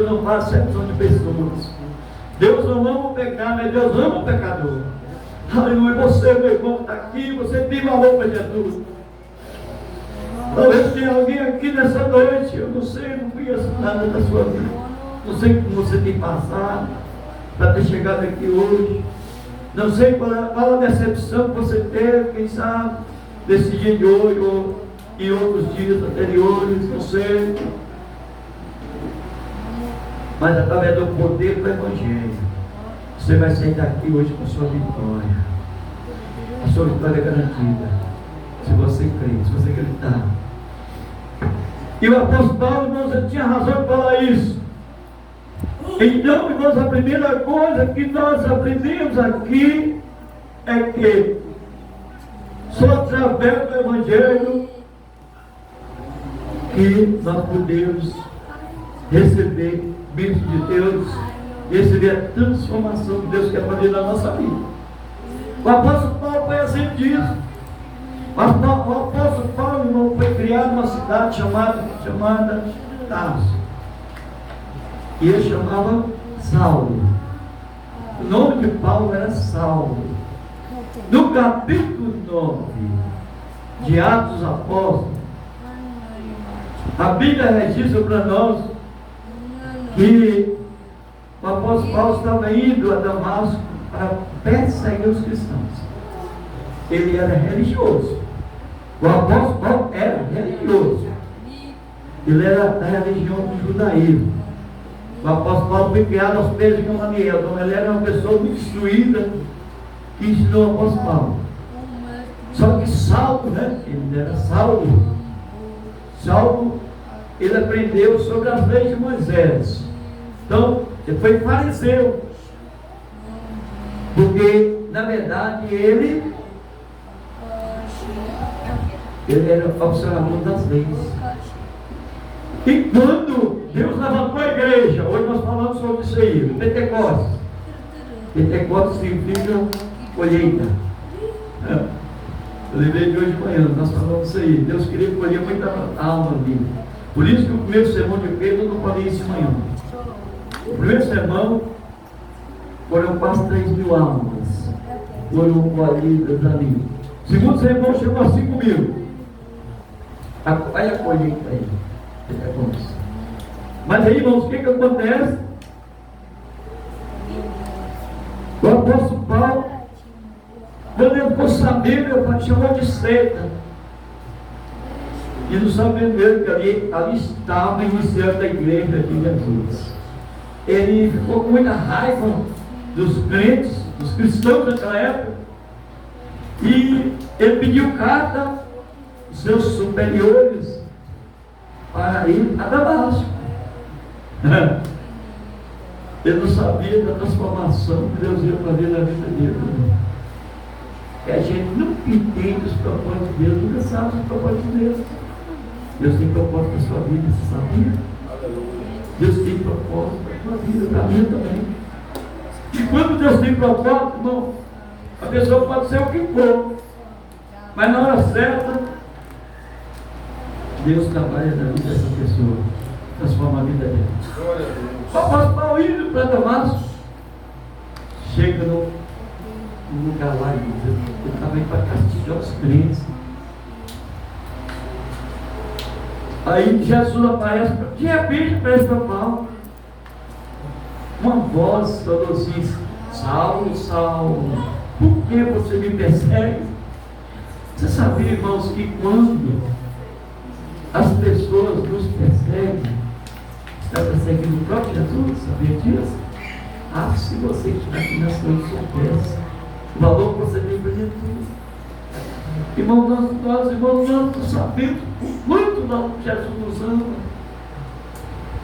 não faz exceção de pessoas. Deus não ama o pecado, mas Deus ama o pecador. Aleluia. Você, meu irmão, está aqui, você tem valor para Jesus. Talvez tenha alguém aqui nessa noite, eu não sei, não conheço nada da sua vida. Não sei como você tem passado para ter chegado aqui hoje. Não sei qual a decepção que você teve, quem sabe, desse dia de hoje ou em outros dias anteriores, não sei. Mas através do poder do Evangelho, você vai sair daqui hoje com a sua vitória. A sua vitória é garantida. Se você crê, se você acreditar. E o apóstolo Paulo, irmãos, ele tinha razão de falar isso. Então, irmãos, a primeira coisa que nós aprendemos aqui é que só através do Evangelho que nós podemos receber bênção de Deus, receber a transformação que Deus quer fazer na nossa vida. O apóstolo Paulo foi exemplo disso. O apóstolo Paulo, irmão, foi criado numa cidade chamada Tarso. E ele chamava Saulo. O nome de Paulo era Saulo. No capítulo 9 de Atos dos Apóstolos, a Bíblia registra para nós que o apóstolo Paulo estava indo a Damasco para perseguir os cristãos. Ele era religioso. O apóstolo Paulo era religioso. Ele era da religião do judaísmo. O apóstolo Paulo foi criado aos pés de Gamaliel. Então ele era uma pessoa muito instruída que ensinou o apóstolo Paulo. Só que Saulo, né? Ele era Saulo. Saulo, ele aprendeu sobre as leis de Moisés. Então, ele foi fariseu. Porque, na verdade, ele era observador das leis. E quando Deus levantou a igreja, hoje nós falamos sobre isso aí, Pentecostes. Pentecostes significa colheita. Eu lembrei de hoje de manhã, nós falamos isso aí. Deus queria colher muita alma ali. Por isso que o primeiro sermão de Pedro, eu não falei isso amanhã. O primeiro sermão foram quase 3.000 almas. Foram colhidas ali. O segundo sermão chegou a 5.000. Olha a colheita aí. Mas aí, irmãos, o que acontece? O apóstolo Paulo, quando ele ficou sabendo, ele chamou de seita. E não sabendo mesmo que ali estava iniciando a igreja de Jesus. Ele ficou com muita raiva dos crentes, dos cristãos daquela época. E ele pediu carta aos seus superiores para ir a Damasco. Ele não sabia da transformação que Deus ia fazer na vida dele. E a gente nunca entende os propósitos de Deus, nunca sabe os propósitos de Deus. Deus tem propósito para a sua vida, você sabia? Deus tem propósito para a sua vida, para a minha também. E quando Deus tem propósito, irmão, a pessoa pode ser o que for, mas na hora certa, Deus trabalha na vida dessa pessoa, transforma a vida dela. O apóstolo Paulo indo para Damasco, chega no lugar lá, ele estava indo para castigar os crentes. Aí Jesus aparece, de repente aparece para Paulo. Uma voz falou assim: Saulo, Saulo, por que você me persegue? Você sabia, irmãos, que quando as pessoas nos perseguem, está perseguindo o próprio Jesus? Sabia disso? Ah, se você que está aqui nessa noite soubesse o valor que você tem para Jesus. Irmão, nós irmãos, nós sabemos o quanto Jesus nos ama.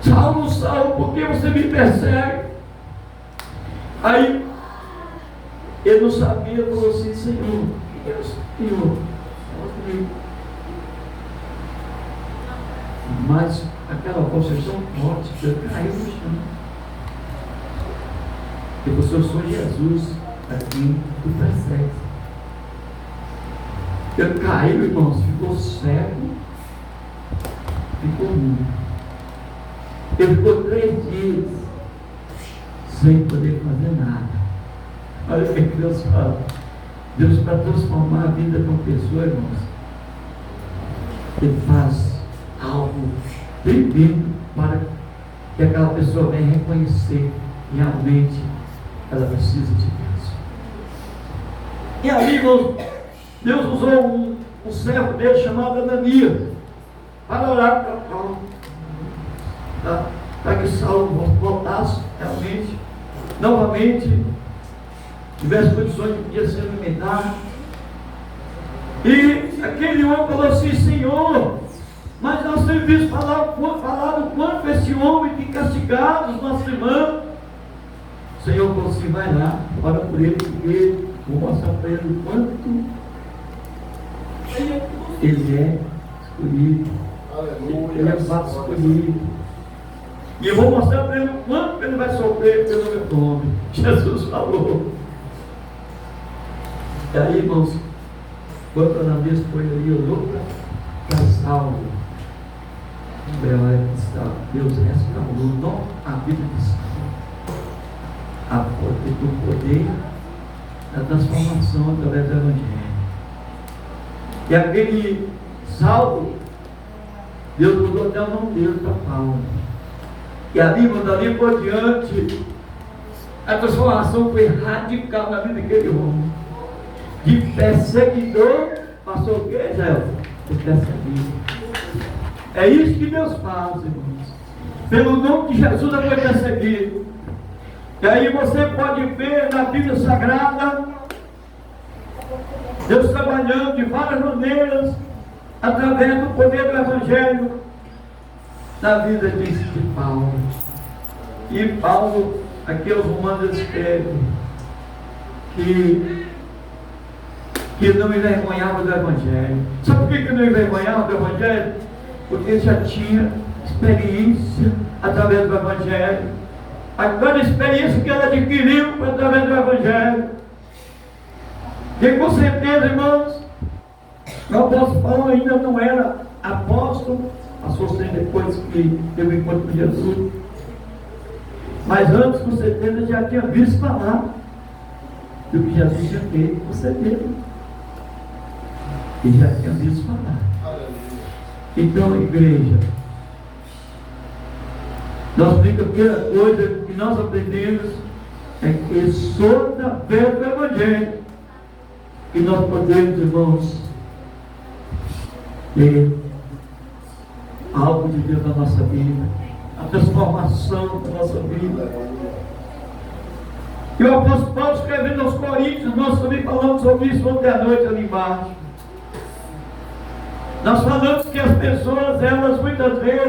Saulo, Saulo, por que você me persegue? Aí, ele não sabia, ele falou assim: Senhor, que é o Senhor? Mas aquela voz tão forte que ele caiu no chão. Ele falou: eu sou Jesus, aqui do persegue. Ele caiu, irmãos, ficou cego, ficou mudo. Ele ficou 3 dias sem poder fazer nada. Olha o que Deus fala. Deus, para transformar a vida de uma pessoa, irmãos, Ele faz algo tremendo para que aquela pessoa venha reconhecer realmente ela precisa de Deus. E aí, irmãos, Deus usou um servo dele chamado Ananias para orar para Paulo, para que Saulo voltasse realmente, novamente, tivesse condições de se alimentar. E aquele homem falou assim: Senhor, mas nós temos visto falar o quanto esse homem tem castigado os nossos irmãos. O Senhor falou assim: vai lá, ora por ele, porque vou mostrar para ele o quanto ele é escolhido. Ele é fato escolhido. E eu vou mostrar para ele o quanto ele vai sofrer pelo meu nome. Jesus falou. E aí, irmãos, quando Ananias foi ali, olhou para Saulo, Deus restaurou a vida de Saulo, do poder da transformação através do Evangelho. E aquele Saulo, Deus mudou até o nome dele para Paulo. E ali, dali por diante, a transformação foi radical na vida daquele homem. De perseguidor, passou o que, Zé? De perseguido. É isso que Deus faz, irmãos. Pelo nome de Jesus ele foi perseguido. E aí você pode ver na Bíblia Sagrada Deus trabalhando de várias maneiras através do poder do Evangelho na vida de Paulo. E Paulo, aqui aos Romanos, escreve que não envergonhava do Evangelho. Sabe por que não envergonhava do Evangelho? Porque ele já tinha experiência através do Evangelho. Agora a experiência que ela adquiriu foi através do Evangelho. E com certeza, irmãos, o apóstolo Paulo ainda não era apóstolo, passou a ser depois que teve um encontro com Jesus. Mas antes, com certeza, já tinha visto falar do que Jesus tinha feito, com certeza. E já tinha visto falar. Então, igreja, nossa primeira coisa que nós aprendemos é que só da fé do Evangelho que nós podemos, irmãos, ter algo de Deus na nossa vida, a transformação da nossa vida. E o apóstolo Paulo escrevendo aos Coríntios, nós também falamos sobre isso ontem à noite ali embaixo. Nós falamos que as pessoas, elas muitas vezes